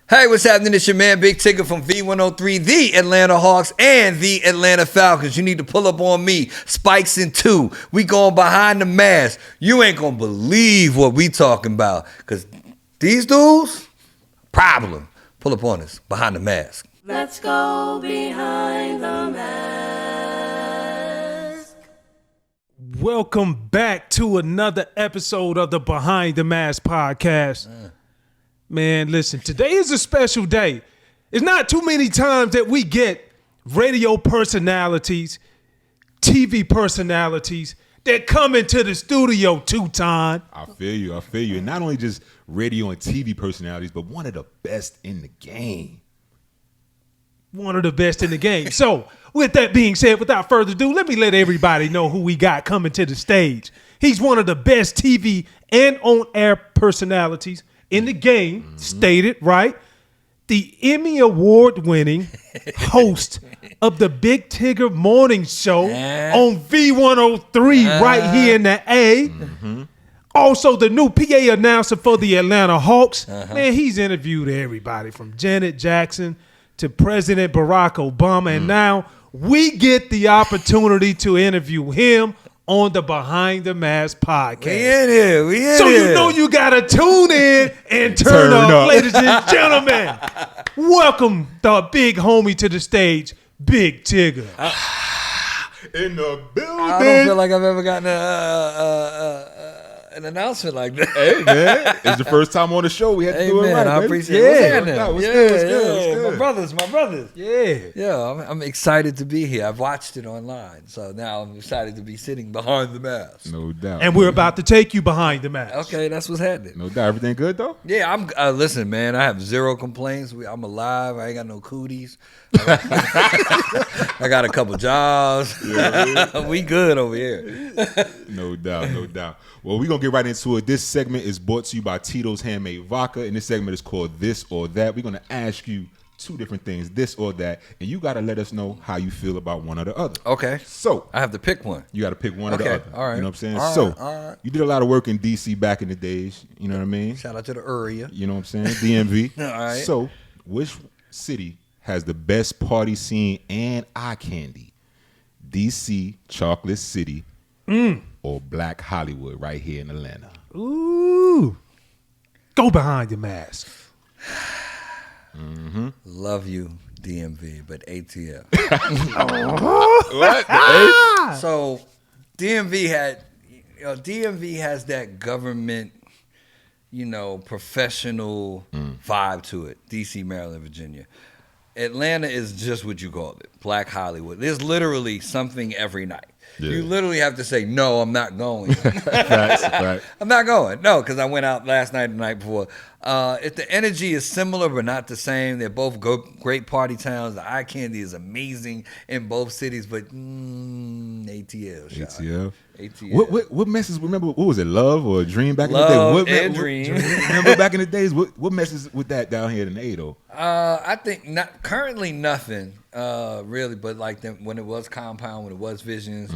Hey, what's happening? It's your man, Big Tigger from V103, the Atlanta Hawks and the Atlanta Falcons. You need to pull up on me, Spikes in 2. We going behind the mask. You ain't going to believe what we talking about. Because these dudes, problem. Pull up on us, behind the mask. Let's go behind the mask. Welcome back to another episode of the Behind the Mask podcast. Man, listen, today is a special day. It's not too many times that we get radio personalities, TV personalities that come into the studio, Tutan. I feel you. And not only just radio and TV personalities, but one of the best in the game. One of the best in the game. So, with that being said, without further ado, let me let everybody know who we got coming to the stage. He's one of the best TV and on-air personalities in the game, stated, right? The Emmy Award-winning host of the Big Tigger Morning Show on V103 right here in the A. Also, the new PA announcer for the Atlanta Hawks. Man, he's interviewed everybody from Janet Jackson to President Barack Obama. And now we get the opportunity to interview him on the Behind the Mask podcast. We in here. So you know you got to tune in and turn up, ladies and gentlemen. Welcome the big homie to the stage, Big Tigger. In the building. I don't feel like I've ever gotten an announcement like that. Hey, man. It's the first time on the show. We had to do it right, I baby. appreciate it. What's What's good? My brothers. Yeah. Yeah, I'm excited to be here. I've watched it online, so now I'm excited to be sitting behind the mask. No doubt. And we're about to take you behind the mask. Okay, that's what's happening. No doubt. Everything good, though? Yeah, I'm. Listen, man, I have zero complaints. I'm alive. I ain't got no cooties. I got a couple jobs. We good over here. No doubt. Well, we're going to get right into it. This segment is brought to you by Tito's Handmade Vodka, and this segment is called This or That. We're going to ask you two different things, this or that, and you got to let us know how you feel about one or the other. Okay. So I have to pick one. you got to pick one or the other. All right. You know what I'm saying? All right. You did a lot of work in D.C. back in the days. You know what I mean? Shout out to the area. You know what I'm saying? DMV. All right. So which city has the best party scene and eye candy? D.C., Chocolate City, or Black Hollywood right here in Atlanta? Ooh. Go behind the mask. Love you, DMV, but ATL. What? So DMV has that government, professional vibe to it. DC, Maryland, Virginia. Atlanta is just what you called it, Black Hollywood. There's literally something every night. Yeah. You literally have to say, no, I'm not going. Right. I'm not going. No, because I went out last night and the night before. If the energy is similar but not the same, they're both great party towns. The eye candy is amazing in both cities, but ATL. ATL. What messes? Remember, what was it? Love or Dream back Love in the day? and Dream. Remember back in the days? What messes with that down here in the though? I think currently nothing really, but like when it was Compound, when it was Visions.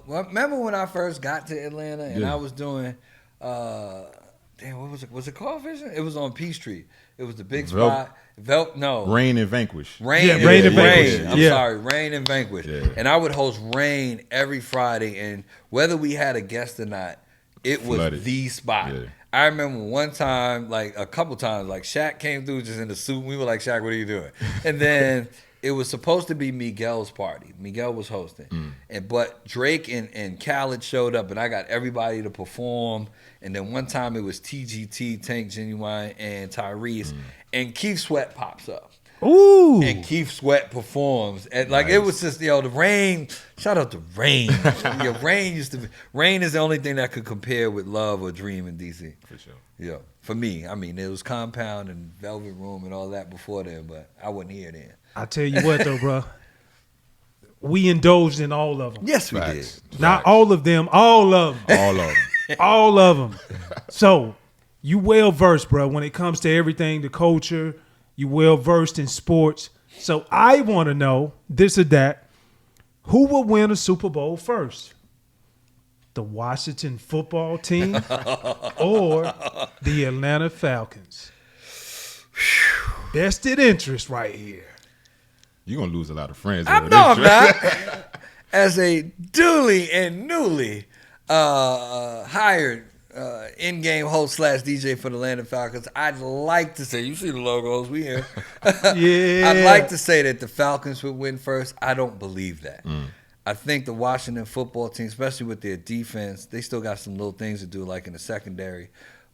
Remember when I first got to Atlanta and I was doing. What was it? Was it called Vision? It was on Peachtree. It was the big spot. Rain and Vanquish. Rain and Vanquish. I'm sorry, Rain and Vanquish. Yeah. And I would host Rain every Friday, and whether we had a guest or not, it was the spot. Yeah. I remember one time, like a couple times, like Shaq came through just in the suit. We were like, Shaq, what are you doing? And then it was supposed to be Miguel's party. Miguel was hosting. But Drake and Khaled showed up, and I got everybody to perform. And then one time it was TGT, Tank Genuine, and Tyrese. And Keith Sweat pops up. Ooh. And Keith Sweat performs. And it was just, the Rain, shout out to Rain. Rain is the only thing that could compare with Love or Dream in DC. For sure. Yeah. For me. I mean, it was Compound and Velvet Room and all that before then, but I wasn't here then. I tell you what, though, bro. We indulged in all of them. Yes, we did. Not all of them, all of them. All of them. All of them. So, you well versed, bro, when it comes to everything, the culture. You well versed in sports. So, I want to know, this or that, who will win a Super Bowl first? The Washington football team or the Atlanta Falcons? vested interest right here. You're going to lose a lot of friends. I'm not. As a duly and newly hired in-game host / DJ for the Atlanta Falcons, I'd like to say, you see the logos, we here. Yeah. I'd like to say that the Falcons would win first. I don't believe that. I think the Washington football team, especially with their defense, they still got some little things to do, like in the secondary.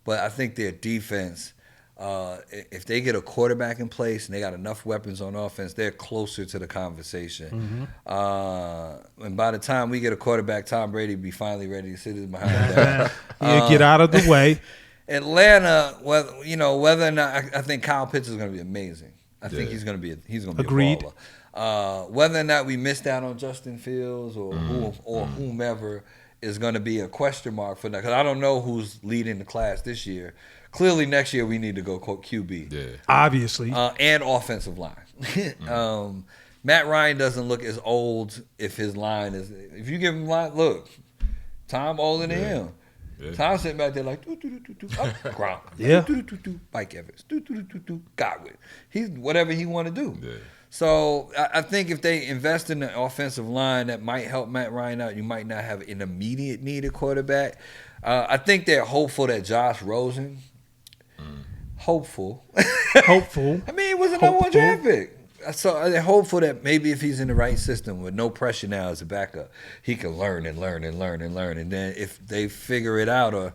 But I think their defense, if they get a quarterback in place and they got enough weapons on offense, they're closer to the conversation. And by the time we get a quarterback, Tom Brady will be finally ready to sit behind that. He'll get out of the way. Atlanta, whether or not, I think Kyle Pitts is going to be amazing. I think he's going to be a baller. Whether or not we missed out on Justin Fields or whomever is going to be a question mark for that, because I don't know who's leading the class this year. Clearly, next year we need to go QB. Yeah. Obviously. And offensive line. Matt Ryan doesn't look as old if his line is. If you give him line, look, Tom older than him. Yeah. Tom sitting back there like, Gronk. Yeah. Mike Evans. Godwin. He's whatever he want to do. Yeah. So I think if they invest in the offensive line, that might help Matt Ryan out. You might not have an immediate need at quarterback. I think they're hopeful that Josh Rosen. Hopeful. I mean, it was a number one draft pick. So they're hopeful that maybe if he's in the right system with no pressure now as a backup, he can learn and learn and learn and learn. And then if they figure it out, or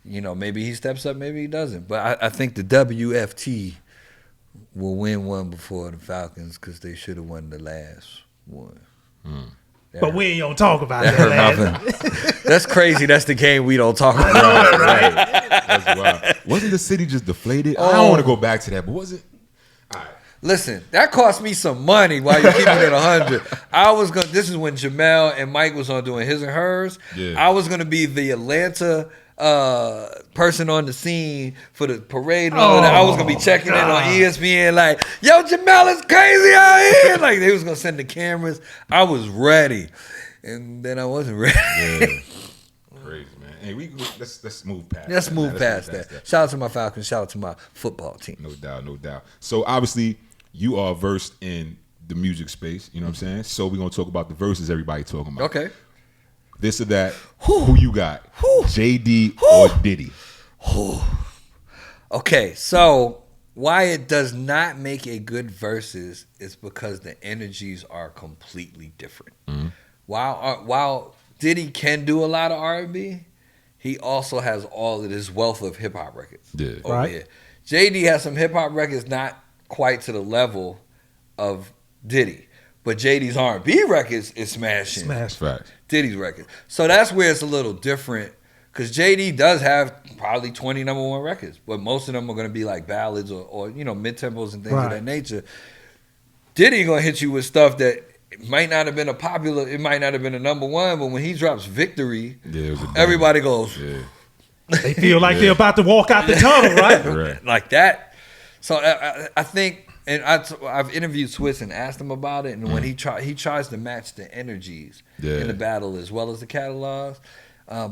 maybe he steps up, maybe he doesn't. But I think the WFT will win one before the Falcons because they should have won the last one. But we ain't gonna talk about that. That's crazy. That's the game we don't talk about. Right. That's wild. Wasn't the city just deflated? I don't want to go back to that, but was it? All right. Listen, that cost me some money while you're keeping it 100. This is when Jamel and Mike was on doing his and hers. Yeah. I was gonna be the Atlanta person on the scene for the parade and all that. I was gonna be checking in on ESPN like, yo, Jamel is crazy out here. Like they was gonna send the cameras. I was ready. And then I wasn't ready. Yeah. Crazy, man. Hey, let's move past that. Let's move past that. Shout out to my Falcons. Shout out to my football team. No doubt. So obviously you are versed in the music space, you know what I'm saying? So we're gonna talk about the verses everybody talking about. Okay. This or that. Who you got? JD or Diddy? Okay, so why it does not make a good versus is because the energies are completely different. While Diddy can do a lot of R&B, he also has all of this wealth of hip hop records over here. JD has some hip hop records not quite to the level of Diddy, but JD's R&B records is smashing. Facts. Diddy's records. So that's where it's a little different, because JD does have probably 20 number one records, but most of them are going to be like ballads or mid-tempos and things of that nature. Diddy going to hit you with stuff that might not have been it might not have been a number one, but when he drops Victory, everybody goes. Yeah. They feel like they're about to walk out the tunnel, right? Like that. So I think, and I've interviewed Swiss and asked him about it, and when he tries to match the energies in the battle as well as the catalogs,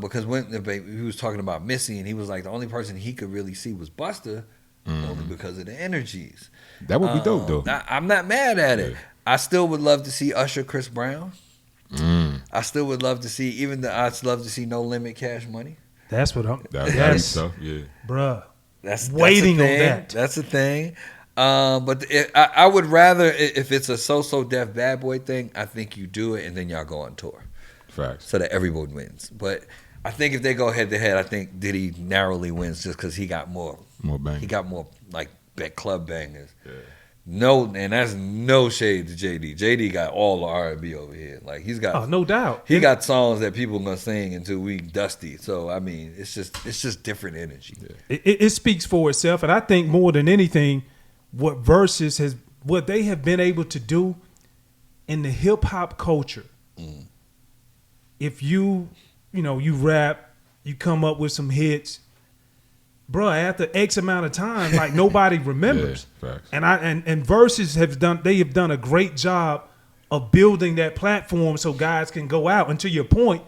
because when he was talking about Missy, and he was like the only person he could really see was Busta, only because of the energies. That would be dope, though. I'm not mad at it. I still would love to see Usher, Chris Brown. I still would love to see I'd love to see No Limit, Cash Money. That's what I'm. That'd be tough, Bruh. That's waiting on that. That's the thing. But I would rather, if it's a So Def Bad Boy thing, I think you do it and then y'all go on tour. Facts. So that everyone wins. But I think if they go head to head, I think Diddy narrowly wins just because he got more bangers. He got more like club bangers. Yeah. No, and that's no shade to JD. JD got all the R&B over here. Like he's got, no doubt. He got songs that people gonna sing until we dusty. So I mean, it's just different energy. Yeah. It speaks for itself, and I think more than anything, what Verzuz what they have been able to do in the hip hop culture. If you rap, you come up with some hits. Bruh, after X amount of time, like nobody remembers. Facts. And Verzuz have done a great job of building that platform so guys can go out. And to your point,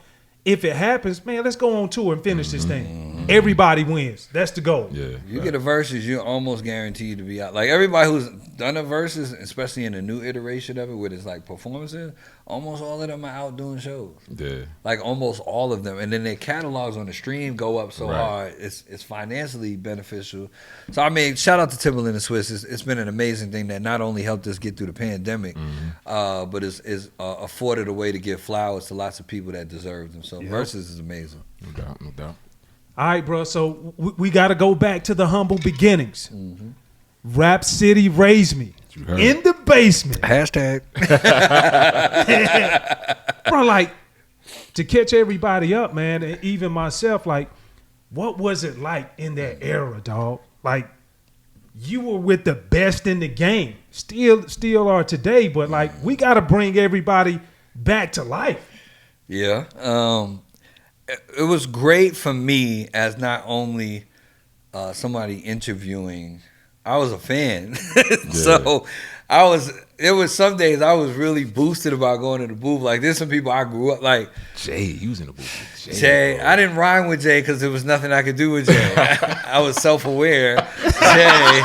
if it happens, man, let's go on tour and finish this thing. Everybody wins. That's the goal. Yeah, you get a Verzuz, you're almost guaranteed to be out. Like everybody who's done a Verzuz, especially in the new iteration of it, where it's like performances, almost all of them are out doing shows. Yeah, like almost all of them, and then their catalogs on the stream go up so hard. It's financially beneficial. So I mean, shout out to Timberland and Swiss. It's been an amazing thing that not only helped us get through the pandemic, but is afforded a way to give flowers to lots of people that deserve them. So Verzuz is amazing. No doubt. All right, bro. So we got to go back to the humble beginnings. Rap City raised me in the basement. Hashtag. Bro, like, to catch everybody up, man, and even myself, like, what was it like in that era, dog? Like, you were with the best in the game. Still are today, but, like, we got to bring everybody back to life. Yeah. It was great for me as not only somebody interviewing, I was a fan. So it was some days I was really boosted about going to the booth. Like there's some people I grew up like. Jay, he was in the booth. Jay, I didn't rhyme with Jay because there was nothing I could do with Jay. I was self-aware. Jay,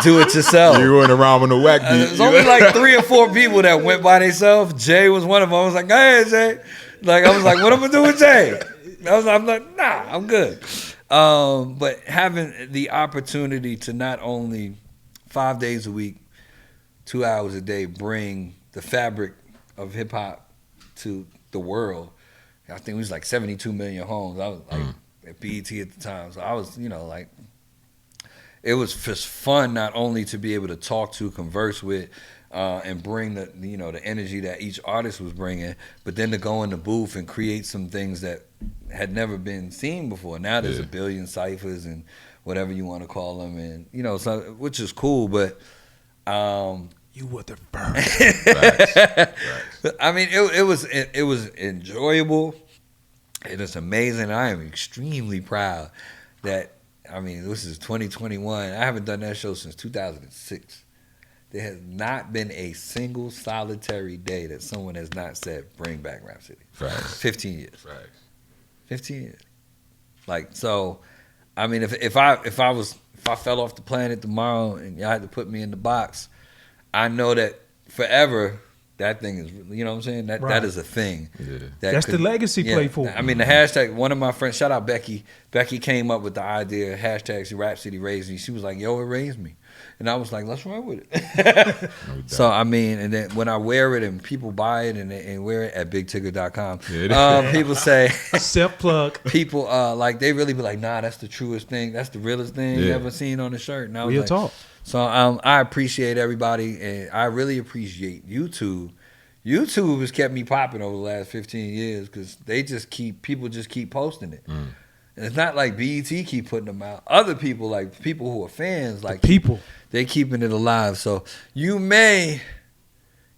do it yourself. You weren't around with the whack beat. There's only like 3 or 4 people that went by themselves. Jay was one of them. I was like, go ahead, Jay. Like I was like, what am I gonna do with Jay? I'm like, nah, I'm good. But having the opportunity to not only 5 days a week, 2 hours a day, bring the fabric of hip hop to the world. I think it was like 72 million homes. I was like at BET at the time. So I was, like, it was just fun not only to be able to talk to, converse with, and bring the the energy that each artist was bringing, but then to go in the booth and create some things that had never been seen before. Now there's a billion ciphers and whatever you want to call them, and so, which is cool. But you were the first. Right. I mean, it was enjoyable. It is amazing. I am extremely proud that this is 2021. I haven't done that show since 2006. There has not been a single solitary day that someone has not said, bring back Rap City. Right. 15 years. Right. 15 years. Like, so, I mean, if I fell off the planet tomorrow and y'all had to put me in the box, I know that forever that thing is, you know what I'm saying? That is a thing. Yeah. That's the legacy play for. I mean, the hashtag, one of my friends, shout out Becky. Becky came up with the idea, hashtag Rap City raised me. She was like, yo, it raised me. And I was like, let's run with it. So, I mean, and then when I wear it and people buy it and wear it at BigTigger.com, people say. Self-plug. People, like, they really be like, nah, that's the truest thing. That's the realest thing you ever seen on a shirt. And I was Real like, talk. So I appreciate everybody, and I really appreciate YouTube. YouTube has kept me popping over the last 15 years because people just keep posting it. And it's not like BET keep putting them out. Other people, like people who are fans, like they keeping it alive. So you may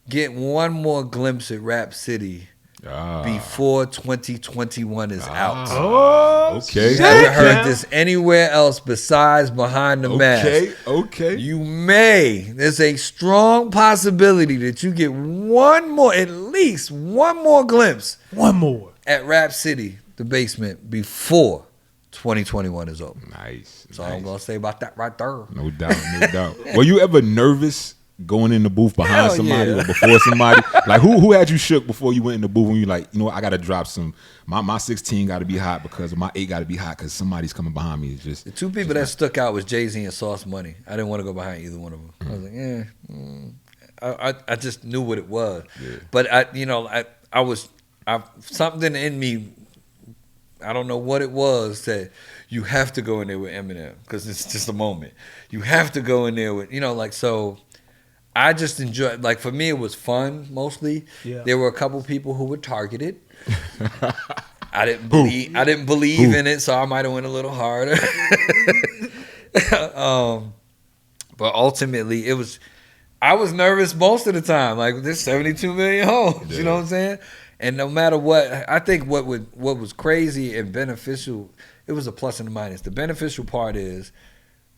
get one more glimpse at Rap City before 2021 is out. Oh, okay. You haven't heard this anywhere else besides Behind the Mask. Okay. You may. There's a strong possibility that you get at least one more glimpse. One more. At Rap City, the basement, before 2021 is over. Nice. So I'm going to say about that right there. No doubt. Were you ever nervous going in the booth behind somebody or before somebody? Like who had you shook before you went in the booth when you like, I got to drop some, my 16 got to be hot because my 8 got to be hot because somebody's coming behind me. It's just the two people that stuck out was Jay-Z and Sauce Money. I didn't want to go behind either one of them. I was like, I just knew what it was. Yeah. But I something in me, I don't know what it was, that you have to go in there with Eminem because it's just a moment. You have to go in there with, so I just enjoyed, like for me it was fun mostly. Yeah. There were a couple people who were targeted. I didn't believe in it, so I might have went a little harder. But ultimately I was nervous most of the time. Like there's 72 million homes, you know what I'm saying? And no matter what, I think what was crazy and beneficial, it was a plus and a minus. The beneficial part is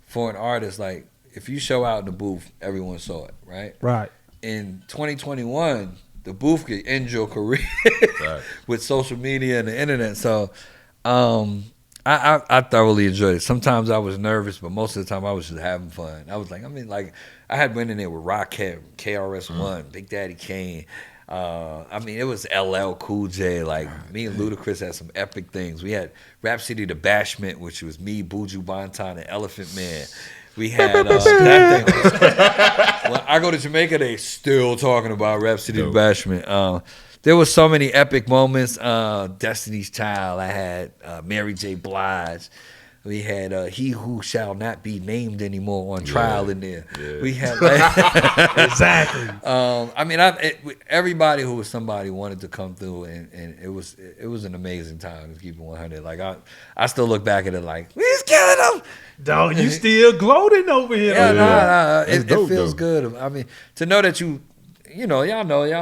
for an artist, like if you show out in the booth, everyone saw it, right? Right. In 2021, the booth could end your career with social media and the internet. So I I thoroughly enjoyed it. Sometimes I was nervous, but most of the time I was just having fun. I was like, I had went in there with Rakim, KRS-One, Big Daddy Kane. It was LL Cool J. Like, me and Ludacris had some epic things. We had Rhapsody the Bashment, which was me, Buju Banton, and Elephant Man. We had that thing. When I go to Jamaica, they still talking about Rhapsody the Bashment. There was so many epic moments. Destiny's Child. I had Mary J. Blige. We had He Who Shall Not Be Named Anymore on trial in there. Yeah. We had exactly. Everybody who was somebody wanted to come through, and it was an amazing time to keep it 100. Like I still look back at it like, we was killing them. Dog, you still gloating over here. Yeah, it feels good. I mean, to know that y'all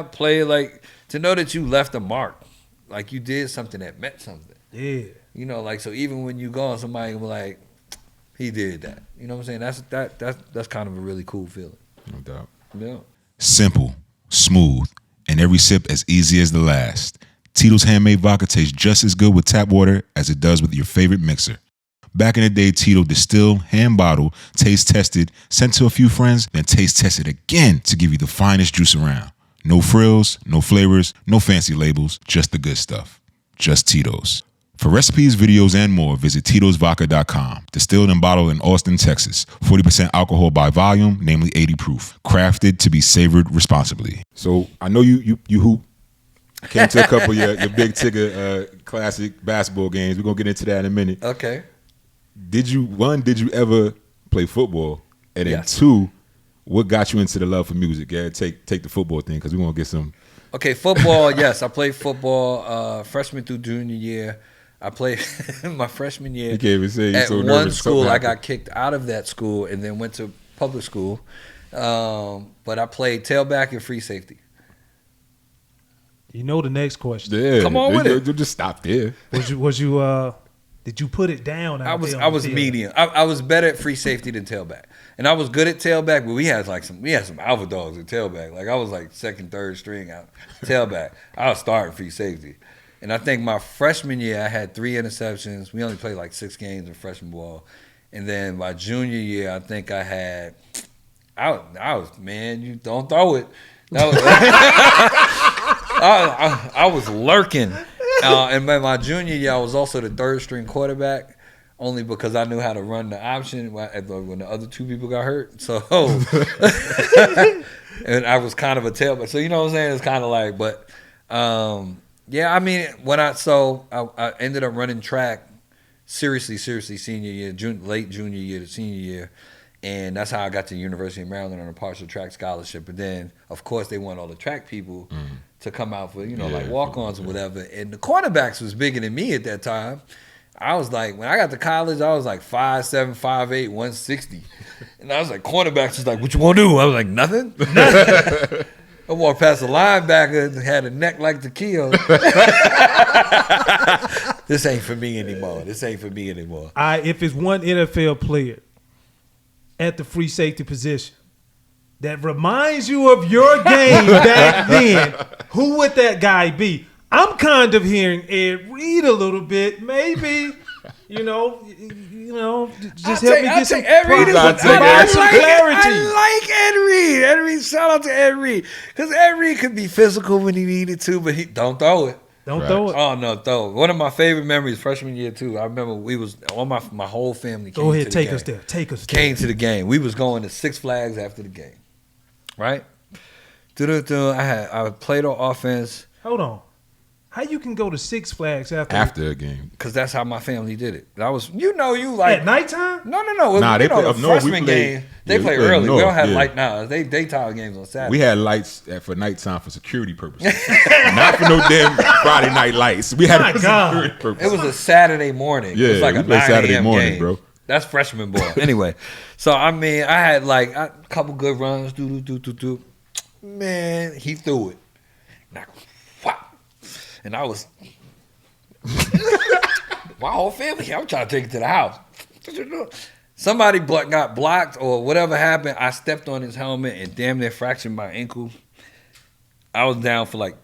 play, like, to know that you left a mark, like you did something that meant something. Yeah. So even when you gone, somebody will be like, he did that. You know what I'm saying? That's kind of a really cool feeling. No doubt. Yeah. Simple, smooth, and every sip as easy as the last. Tito's handmade vodka tastes just as good with tap water as it does with your favorite mixer. Back in the day, Tito distilled, hand bottled, taste tested, sent to a few friends, then taste tested again to give you the finest juice around. No frills, no flavors, no fancy labels, just the good stuff. Just Tito's. For recipes, videos, and more, visit Tito'sVodka.com. Distilled and bottled in Austin, Texas. 40% alcohol by volume, namely 80 proof. Crafted to be savored responsibly. So I know you hoop. Came to a couple of your Big Tigger classic basketball games. We're going to get into that in a minute. Okay. Did you ever play football? And then Yes. 2, what got you into the love for music? Yeah, take the football thing because we want to get some. Okay, football, yes. I played football freshman through junior year. I played my freshman year You can't even say you're at so one nervous. school. Something I happened. got kicked out of that school and then went to public school. But I played tailback and free safety. You know the next question. Yeah, Come on with it. You just stop there. Did you put it down? I was medium. I was better at free safety than tailback, and I was good at tailback. But we had some alpha dogs at tailback. Like I was like second, third string out tailback. I was starting free safety, and I think my freshman year I had 3 interceptions. We only played like 6 games in freshman ball, and then my junior year I think I had. I was man, you don't throw it. I was lurking. And by my junior year, I was also the 3rd string quarterback, only because I knew how to run the option when the other 2 people got hurt. So, and I was kind of a tailback. So you know what I'm saying? It's kind of like, but yeah. I mean, I ended up running track seriously senior year, late junior year to senior year. And that's how I got to the University of Maryland on a partial track scholarship. And then, of course, they want all the track people to come out for, like walk-ons or whatever. And the cornerbacks was bigger than me at that time. I was like, when I got to college, I was like 5'7", 5'8", 160. And I was like, cornerbacks was like, what you want to do? I was like, nothing. I walked past the linebacker and had a neck like Takeo. This ain't for me anymore. If it's one NFL player at the free safety position that reminds you of your game back then, who would that guy be? I'm kind of hearing Ed Reed a little bit, maybe. Just help me get some clarity. I like Ed Reed. Ed Reed, shout out to Ed Reed, because Ed Reed could be physical when he needed to, but he don't throw it. Don't throw it. Oh no, throw it. One of my favorite memories, freshman year too. I remember we was all my whole family. Go ahead, take us there. Came to the game. We was going to Six Flags after the game, right? I played on offense. Hold on. How you can go to Six Flags after a game? Because that's how my family did it. That was, at nighttime? No. Nah, they play up north. Freshman game. They play early. We don't have light now. They daytime games on Saturday. We had lights for nighttime for security purposes, not for no damn Friday night lights. We had it for security purposes. It was a Saturday morning. Yeah, it was like a 9 Saturday morning, game. bro. That's freshman ball. Anyway, so I mean, I had like a couple good runs. Man, he threw it. And I was, my whole family, I'm trying to take it to the house. Somebody got blocked or whatever happened. I stepped on his helmet and damn near fractured my ankle. I was down for like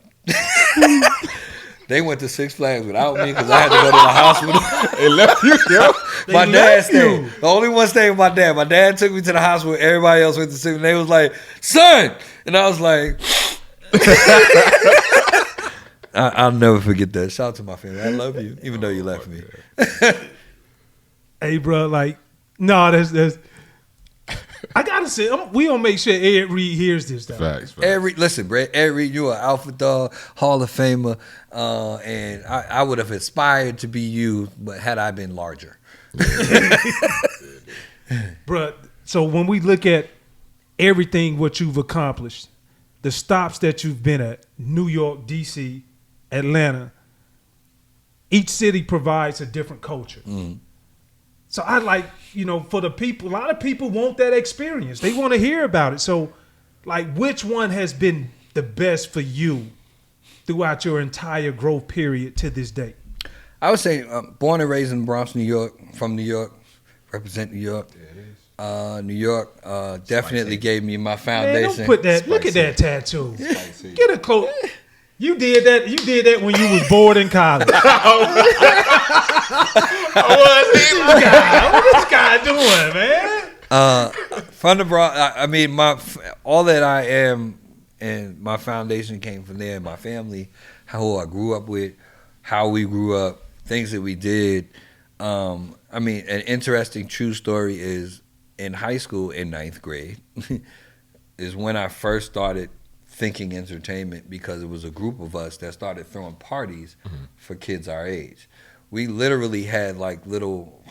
They went to Six Flags without me because I had to go to the hospital. They left you, yo. My dad stayed. The only one stayed with my dad. My dad took me to the hospital. Everybody else went to Six Flags. And they was like, son. And I was like, I'll never forget that. Shout out to my family. I love you, even though you left me. Hey, bro, like, no, that's I gotta say, we gonna make sure Ed Reed hears this though. Facts. Listen, Brett, Ed Reed, you are Alpha Dog, Hall of Famer, and I would have aspired to be you, but had I been larger. Bro, so when we look at everything what you've accomplished, the stops that you've been at, New York, DC, Atlanta, each city provides a different culture. Mm. So I like, for the people, a lot of people want that experience. They want to hear about it. So, like, which one has been the best for you throughout your entire growth period to this day? I would say born and raised in the Bronx, New York, from New York, represent New York. Yeah, it is. New York definitely gave me my foundation. Man, don't put that. Look at that tattoo. Spicy. Get a close. You did that. You did that when you was bored in college. What's this guy doing, man? From the Bronx, I mean, all that I am and my foundation came from there. My family, who I grew up with, how we grew up, things that we did. I mean, an interesting true story is in high school in 9th grade is when I first started thinking entertainment, because it was a group of us that started throwing parties for kids our age. We literally had little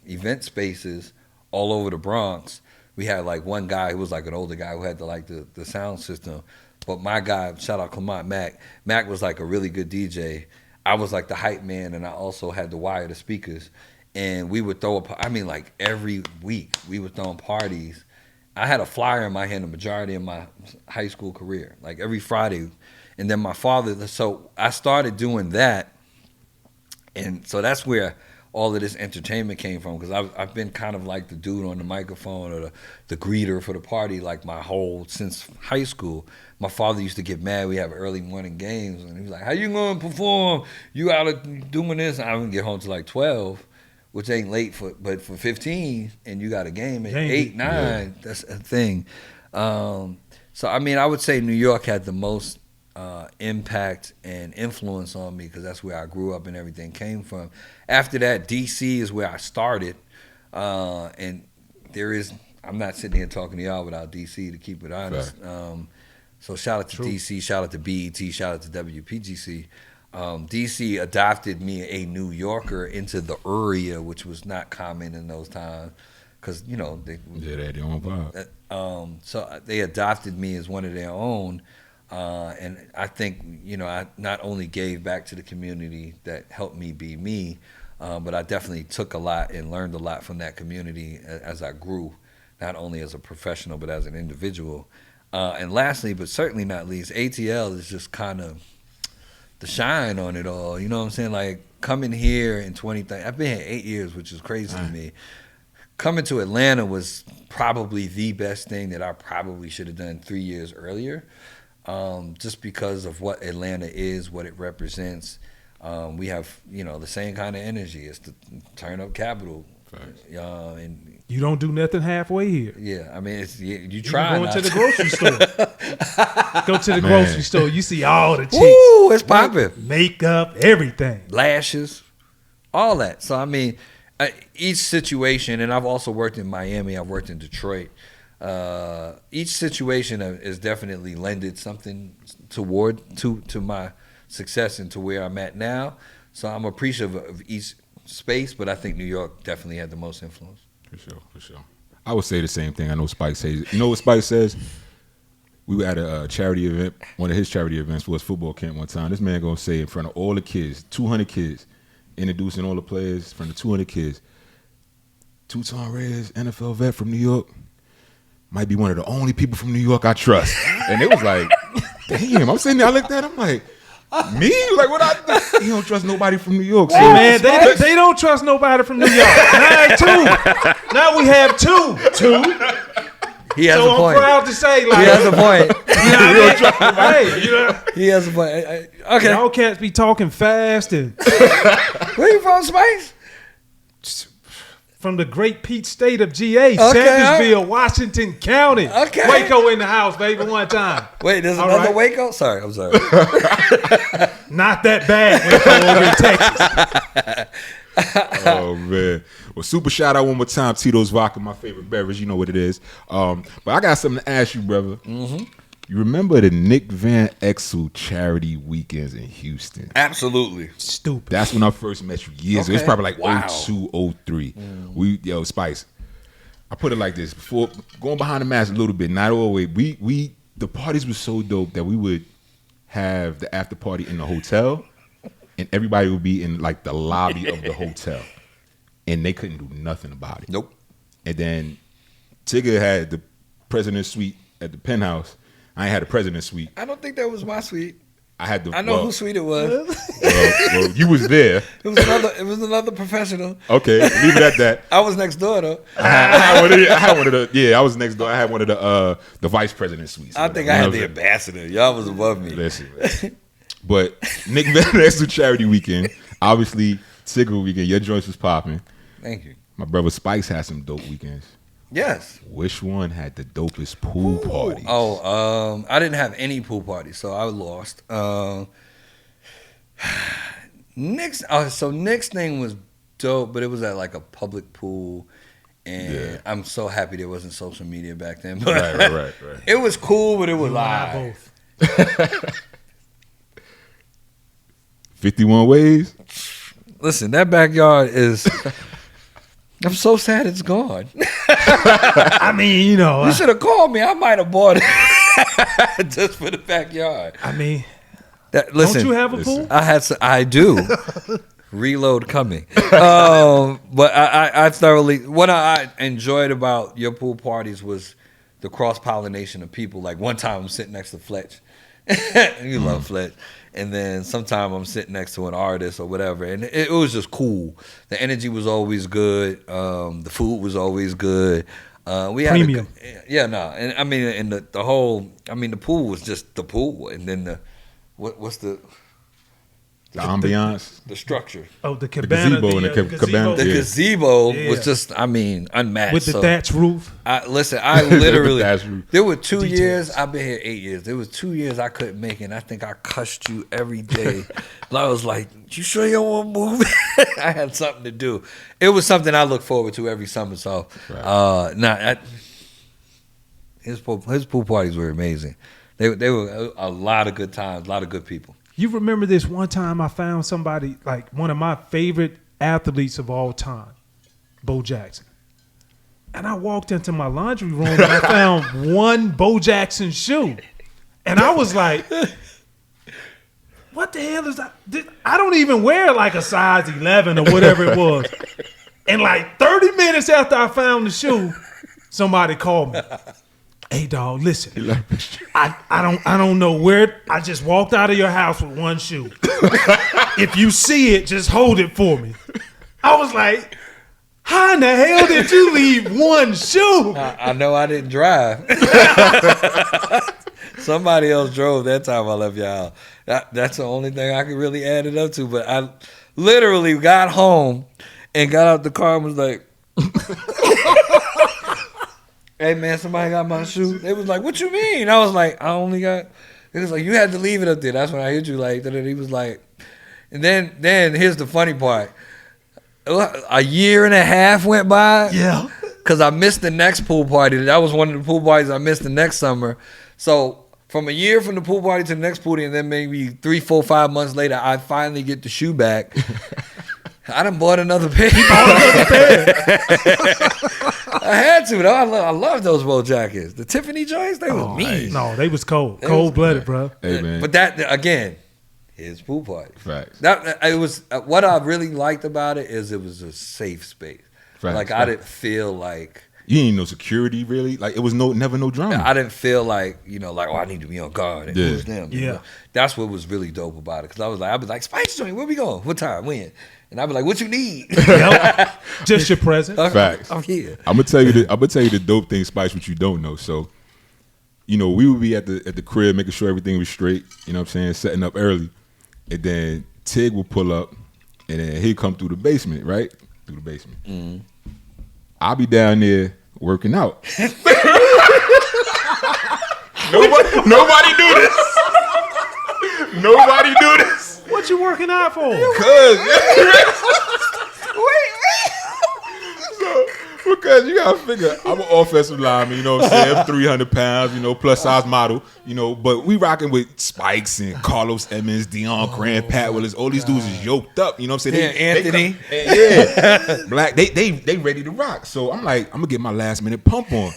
event spaces all over the Bronx. We had one guy who was an older guy who had the sound system. But my guy, shout out Clement Mac. Mac was a really good DJ. I was the hype man, and I also had the wire to speakers. And we would throw every week we were throwing parties. I had a flyer in my hand the majority of my high school career, every Friday. And then my father, so I started doing that. And so that's where all of this entertainment came from, because I've been kind of the dude on the microphone or the greeter for the party since high school. My father used to get mad. We have early morning games, and he was like, how you going to perform? You out doing this? And I wouldn't get home till 12. Which ain't late but for 15, and you got a game at 8, 9, yeah. That's a thing. So I mean, I would say New York had the most impact and influence on me, because that's where I grew up and everything came from. After that, DC is where I started, and I'm not sitting here talking to y'all without DC, to keep it honest. So shout out to DC, shout out to BET, shout out to WPGC. DC adopted me, a New Yorker, into the area, which was not common in those times, because they had their own vibe. So they adopted me as one of their own, and I think I not only gave back to the community that helped me be me, but I definitely took a lot and learned a lot from that community as I grew, not only as a professional but as an individual. And lastly, but certainly not least, ATL is just kind of the shine on it all. You know what I'm saying? Coming here in 2030, I've been here 8 years, which is crazy to me. Coming to Atlanta was probably the best thing that I probably should have done 3 years earlier, just because of what Atlanta is, what it represents. We have, the same kind of energy. It's the turn up capital. And you don't do nothing halfway here. Yeah, I mean, you try. Go to the grocery store. Go to the grocery store. You see all the chicks. Ooh, it's popping. Makeup, everything. Lashes, all that. So, I mean, each situation, and I've also worked in Miami. I've worked in Detroit. Each situation is definitely lended something to my success and to where I'm at now. So I'm appreciative of each space, but I think New York definitely had the most influence. For sure. I would say the same thing. I know Spike says. You know what Spike says? We were at a charity event, one of his charity events for his football camp one time. This man gonna say in front of all the kids, 200 kids, introducing all the players in front of 200 kids, Tutan Reyes, NFL vet from New York, might be one of the only people from New York I trust. And it was like, damn, I'm sitting there, I looked at him like, me? He don't trust nobody from New York. So. Man, they don't trust nobody from New York. Now we have two. He has so a point. I'm proud to say, like, He has a point. Hey, you know, He has a point. Okay. y'all cats be talking fast and Where you from, Spikes? from the great Pete State of GA, Sandersville, Washington County. Okay. Waco in the house, baby, one time. Wait, there's All another right. Waco? Sorry, I'm sorry. Not that bad, Waco over in Texas. Oh man! Well, super shout out one more time, Tito's Vodka, my favorite beverage. You know what it is. But I got something to ask you, brother. Mm-hmm. You remember the Nick Van Exel charity weekends in Houston? Absolutely. Stupid. That's when I first met you years ago. It's Okay. probably like Wow. 02, 03. Yo, Spice. I put it like this. Before going behind the mask a little bit, not all the way. We the parties were so dope that we would have the after party in the hotel, and everybody would be in like the lobby of the hotel, and they couldn't do nothing about it. Nope. And then Tigger had the president's suite at the penthouse. I ain't had a president's suite. I don't think that was my suite. I had the. I know whose suite it was. Well, you was there. It was another professional. Okay, leave it at that. I was next door though. I had one of the. Yeah, I was next door. I had one of the vice president's suites. I think I had the ambassador. Y'all was above me. Listen, but Nick Van Exel charity weekend, obviously Tigger weekend. Your joints was popping. Thank you. My brother Spikes had some dope weekends. Yes. Which one had the dopest pool parties? Oh, I didn't have any pool parties, so I lost. Nick's thing was dope, but it was at like a public pool, and I'm so happy there wasn't social media back then. But Right. it was cool, but it was Not live. both. 51 ways. Listen, that backyard is. I'm so sad it's gone. I mean, you know, You should have called me. I might have bought it just for the backyard. I mean, Listen, don't you have a pool? I do. Reload coming. But I thoroughly what I enjoyed about your pool parties was the cross pollination of people. Like one time I'm sitting next to Fletch. You love Fletch. And then sometime I'm sitting next to an artist or whatever, and it was just cool. The energy was always good. The food was always good. We had Premium. and I mean, and the whole, I mean, the pool was just the pool, and then what's the ambiance. the structure. Oh, the cabana, gazebo and the cabana. The Yeah. gazebo Yeah. was just, I mean, unmatched. with the So, thatch roof. I literally, Thatch roof. there were 2 Details. years, I've been here 8 years. There was 2 years I couldn't make it, and I think I cussed you every day. I was like, you sure you don't want to move? I had something to do. It was something I look forward to every summer. So, his pool parties were amazing. They were a lot of good times, a lot of good people. You remember this one time I found somebody, like one of my favorite athletes of all time, Bo Jackson. And I walked into my laundry room and I found one Bo Jackson shoe. And I was like, what the hell is that? I don't even wear like a size 11 or whatever it was. And like 30 minutes after I found the shoe, somebody called me. Hey dog, listen. I don't know where. I just walked out of your house with one shoe. If you see it, just hold it for me. I was like, how in the hell did you leave one shoe? I know I didn't drive. Somebody else drove that time I left y'all. That's the only thing I could really add it up to. But I literally got home and got out the car and was like, hey man, somebody got my shoe. They was like, what you mean? I was like, I only got. It was like, you had to leave it up there. That's when I hit you like that. And he was like, and then here's the funny part. A year and a half went by. Yeah. Because I missed the next pool party. That was one of the pool parties I missed the next summer. So from a year from the pool party to the next pool party, and then maybe 3, 4, 5 months later, I finally get the shoe back. I done bought another pair. I had to, though. I love those Bo Jackets. The Tiffany joints, they was mean. No, they was cold. Cold-blooded, bro. Hey man. But that, again, his pool party. Facts. It was what I really liked about it is it was a safe space. Facts. Like I didn't feel like You ain't no security really. Like it was never no drama. I didn't feel like I need to be on guard and who's them. Yeah, that's what was really dope about it. Because I was like, Spikes joint, where we going? What time? When? And I'd be like, what you need? Just your presence. Facts. I'm here. I'm gonna tell you the dope thing, Spikes, what you don't know. So, we would be at the crib making sure everything was straight. You know what I'm saying? Setting up early, and then Tig will pull up, and then he'd come through the basement, right? Through the basement. Mm. I'll be down there working out. Nobody do this. Nobody do this. What you working out for? Because you gotta figure, I'm an offensive lineman, you know what I'm saying? I'm 300 pounds, plus size model, but we rocking with Spikes and Carlos Emmons, Deion Grant, Pat Willis. All these dudes is yoked up, you know what I'm saying? Anthony. Black, they ready to rock. So I'm like, I'm gonna get my last minute pump on.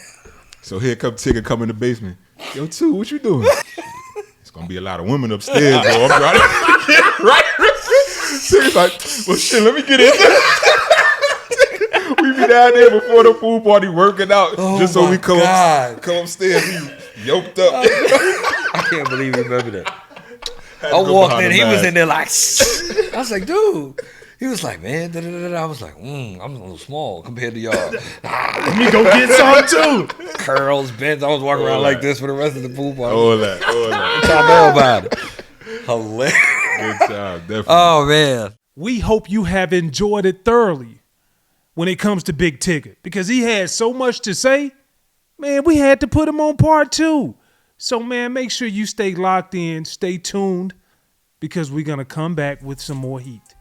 So here come Tigger come in the basement. Yo, Two, what you doing? It's gonna be a lot of women upstairs, bro. I'm trying to get right. Tigger's like, well shit, let me get in. We be down there before the pool party working out just so we come upstairs. We yoked up. I can't believe you remember that. I walked in, he was in there like, I was like, dude. He was like, man, da-da-da-da. I was like, I'm a little small compared to y'all. Let me go get some too. Curls, bends. I was walking around like this for the rest of the pool party. All that. Talk more about it. Hilarious. Good time, definitely. Oh, man. We hope you have enjoyed it thoroughly when it comes to Big Tigger, because he had so much to say. Man, we had to put him on part 2. So, man, make sure you stay locked in, stay tuned, because we're going to come back with some more heat.